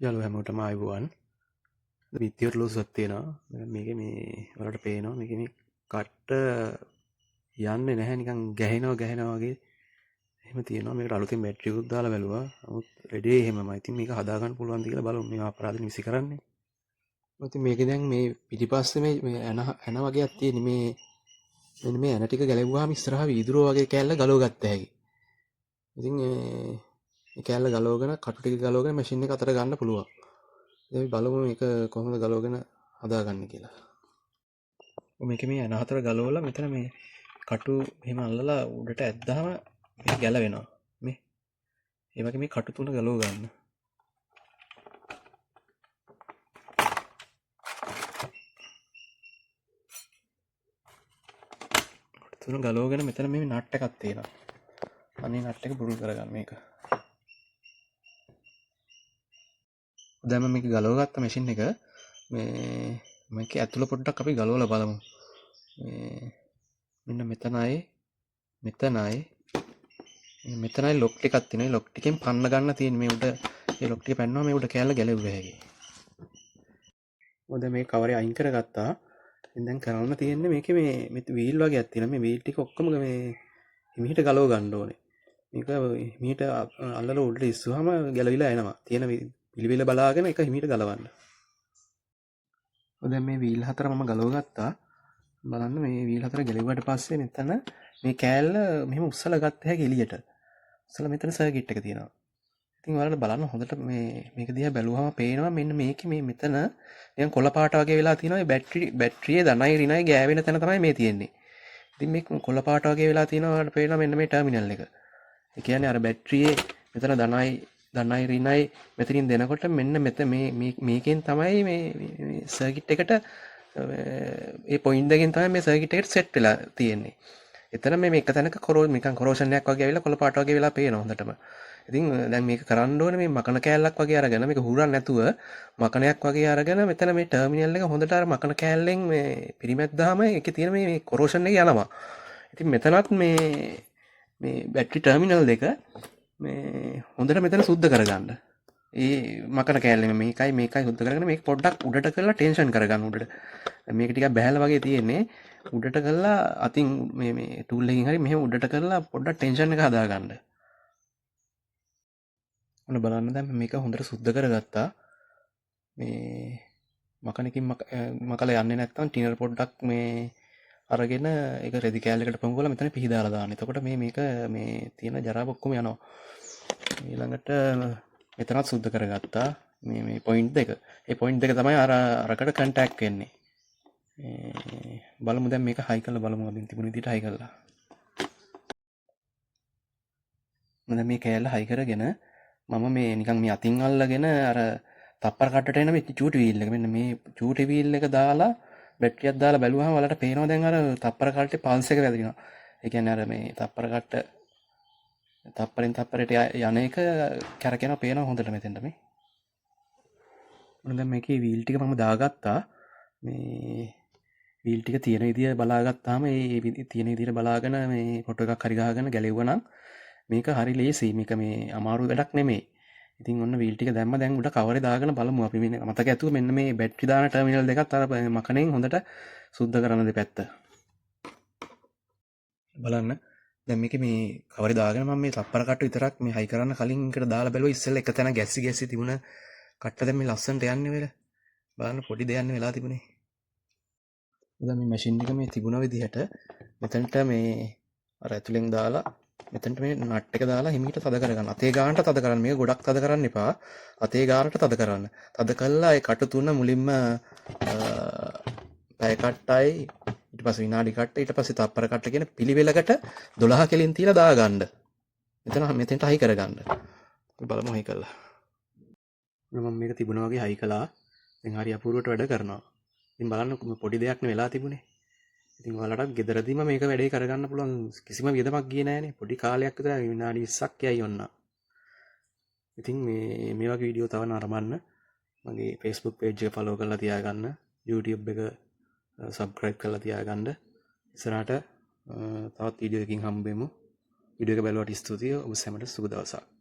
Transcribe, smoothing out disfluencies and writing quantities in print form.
යාළුවෝ හැමෝටම ආයුබෝවන්. විත්තියට ලෝසුවක් තියෙනවා. මේකේ මේ වලට පේනවා මේකේ මේ කට්ට යන්නේ නැහැ නිකන් ගැහෙනවා වගේ එහෙම තියෙනවා. මේකට අලුතෙන් බැටරි එකක් දාලා බැලුවා. නමුත් රෙඩේ එහෙමමයි. ඉතින් මේක හදා ගන්න පුළුවන්ද කියලා බලමු. මේ අපරාධ නිසි කරන්නේ. ඉතින් මේකේ දැන් මේ පිටිපස්සේ මේ ඇන වගේක් තියෙන මේ මෙන්න මේ ඇන ටික ගැලවුවාම ඉස්සරහා වීදුරුව වගේ කෑල්ල ගලව ගත්ත හැකි. ඉතින් මේ කෑල්ල ගලවගෙන කටු ටික ගලවගෙන මැෂින් එක අතර ගන්න පුළුවන්. දැන් බලමු මේක කොහොමද ගලවගෙන හදාගන්නේ කියලා. මේක මේ ඇන හතර ගලවලා මෙතන මේ කටු එහෙම අල්ලලා උඩට ඇද්දාම මේ ගැලවෙනවා. මේ ඒ වගේ මේ කටු තුන ගලව ගන්න. කටු තුන ගලවගෙන මෙතන මේ නට් එකක් තියෙනවා. අනේ නට් එක පුරුල් කරගන්න මේක. දැන් මේක ගලවගත්ත මැෂින් එක මේ මේක ඇතුළ පොඩ්ඩක් අපි ගලවලා බලමු. මෙන්න මෙතනයි ලොක් ටිකක් තියෙනවා. ලොක් ටිකෙන් පන්න ගන්න තියෙන මේ උඩ ඒ ලොක් ටික පැන්නවා මේ උඩ කෑල්ල ගැලෙව්ව හැකි. මොකද මේ කවරේ අයින් කරගත්තා. දැන් කරන්න තියෙන්නේ මේකේ මේ වීල් වගේක් තියෙනවා. මේ වීල් ටික ඔක්කොම මේ හිමීට ගලව ගන්න ඕනේ. මේක හිමීට අල්ලලා උඩට ඉස්සුවාම ගැලවිලා එනවා. තියෙන පිළිවෙල බලාගෙන ඒක හිමීට ගලවන්න. දැන් මේ වීල් හතර මම ගලව ගත්තා. බලන්න මේ වීල් හතර ගැලෙව්වට පස්සේ මෙතන මේ කෑල්ල මෙහෙම උස්සලා ගත්ත හැකි එළියට. උස්සලා මෙතන සර්කිට් එක තියෙනවා. ඉතින් ඔයාලට බලන්න හොඳට මේක දිහා බැලුවම පේනවා මෙන්න මේකේ මේ මෙතන නිකන් කොළ පාට වගේ වෙලා තියෙනවා. මේ බැටරියේ ධනයි ඍණයි ගෑවෙන තැන තමයි මේ තියෙන්නේ. ඉතින් මේ කොළ පාට වගේ වෙලා තියෙනවා. ඔයාලට පේනවා මෙන්න මේ ටර්මිනල් එක. ඒ කියන්නේ අර බැටරියේ මෙතන ධනයි ඍණයි මෙතනින් දෙනකොට මෙන්න මේකෙන් තමයි මේ සර්කිට් එකට ඒ පොයින්ට් එකෙන් තමයි මේ සර්කිට් එකට සෙට් වෙලා තියෙන්නේ. එතන මේ එක තැනක නිකන් කොරෝෂන් එකක් වගේ ඇවිල්ලා කොළ පාට වගේ වෙලා පේනවා හොඳටම. ඉතින් දැන් මේක කරන්න ඕනේ මේ මකන කෑල්ලක් වගේ අරගෙන මේක හුරන්න නැතුව මකනයක් වගේ අරගෙන මෙතන මේ ටර්මිනල් එක හොඳට අර මකන කෑල්ලෙන් මේ පිරිමැද්දාම ඒකේ තියෙන මේ කොරෝෂන් එක යනවා. ඉතින් මෙතනත් මේ බැටරි ටර්මිනල් දෙක මේ හොඳට මෙතන සුද්ධ කරගන්න. ඒ මකන කෑල්ලෙම මේකයි සුද්ධ කරගෙන මේක පොඩ්ඩක් උඩට කරලා ටෙන්ෂන් කරගන්න උඩට. මේක ටිකක් බැහැලා වගේ තියෙන්නේ. උඩට කරලා අතින් මේ ටූල් එකකින් හරි මෙහෙම උඩට කරලා පොඩ්ඩක් ටෙන්ෂන් එක හදාගන්න. ඔන්න බලන්න දැන් මේක හොඳට සුද්ධ කරගත්තා. මේ මකනකින් මකලා යන්නේ නැත්නම් ටිනර් පොඩ්ඩක් මේ අරගෙන ඒක රෙදි කෑල්ලකට පොඟවලා මෙතන පිහදාලා දාන්න. එතකොට මේක මේ තියෙන ජරාව ඔක්කොම යනවා. ඊළඟට මෙතනත් සුද්ධ කරගත්තා. මේ පොයින්ට් දෙක. ඒ පොයින්ට් දෙක තමයි අරකට කන්ටැක්ට් වෙන්නේ. බලමු දැන් මේක හයි කරලා බලමු අදින් තිබුණ විදිහට හයි කරලා. මම මේ කෑල්ල හයි කරගෙන මම මේ නිකන් මේ අතින් අල්ලගෙන අර තප්පර කට්ටට එන මේ චූටි වීල් එක මෙන්න මේ චූටි වීල් එක දාලා බැටරියක් දාලා බැලුවහම වලට පේනවා දැන් අර තප්පර කට්ටේ පල්ස් එක වැදිනවා. ඒ කියන්නේ අර මේ තප්පර කට්ට තප්පරෙන් තප්පරයට යන එක කැරකෙනවා පේනවා හොඳට මෙතෙන්ට මේ. මොන දැන් මේකේ වීල් ටික මම දාගත්තා. මේ වීල් ටික තියෙන විදිය බලාගත්තාම ඒ තියෙන විදියට බලාගෙන මේ ෆොටෝ එකක් හරි ගහගෙන ගැලෙව්වනම් මේක හරි ලේසි. මේක මේ අමාරු වැඩක් නෙමෙයි. ඉතින් ඔන්න වීල් ටික දැම්ම දැන් උඩ කවරේ දාගෙන බලමු අපි මේ මතක ඇතුව මෙන්න මේ බැටරි දාන ටර්මිනල් දෙකත් අර මකණෙන් හොඳට සුද්ධ කරන දෙපැත්ත. බලන්න දැන් මේකේ මේ කවරේ දාගෙන මම මේ තප්පර කට්ට විතරක් මේ හයි කරන්න කලින් එකට දාලා බැලුවා ඉස්සෙල්ලා එක තැන ගැස්සි තිබුණ කට්ට දැන් මේ ලස්සනට යන්නේ වෙලා. බලන්න පොඩි දෙයක් වෙලා තිබුණේ. දැන් මේ මැෂින් එක මේ තිබුණ විදිහට මෙතනට මේ අර ඇතුලෙන් දාලා මෙතනට මේ නට් එක දාලා හිමීට තද කරගන්න. අතේ ගානට තද කරන්න. මේක ගොඩක් තද කරන්න එපා. අතේ ගානට තද කරන්න. තද කළා ඒ කටු තුන මුලින්ම පැය කට්ටයි ඊට පස්සේ විනාඩි කට්ට ඊට පස්සේ තප්පර කට්ට කියන පිළිවෙලකට 12 කෙලින් තියලා දාගන්න. මෙතෙන්ට හයි කරගන්න. බලමු හයි කළා. මම මේක තිබුණා වගේ හයි කළා. දැන් හරි අපූර්වට වැඩ කරනවා. ඉතින් බලන්න පොඩි දෙයක් නේ වෙලා තිබුණේ. ඉතින් ඔයාලටත් ගෙදරදීම මේක වැඩේ කරගන්න පුළුවන්. කිසිම වියදමක් ගියේ නෑනේ. පොඩි කාලයක් විතර විනාඩි 20ක් යයි ඔන්න. ඉතින් මේ වගේ වීඩියෝ තව නරඹන්න මගේ Facebook page එක follow කරලා තියාගන්න. YouTube එක subscribe කරලා තියාගන්න. ඉස්සරහට තවත් වීඩියෝ එකකින් හම්බෙමු. වීඩියෝ එක බැලුවට ස්තුතියි. ඔබ සැමට සුබ දවසක්.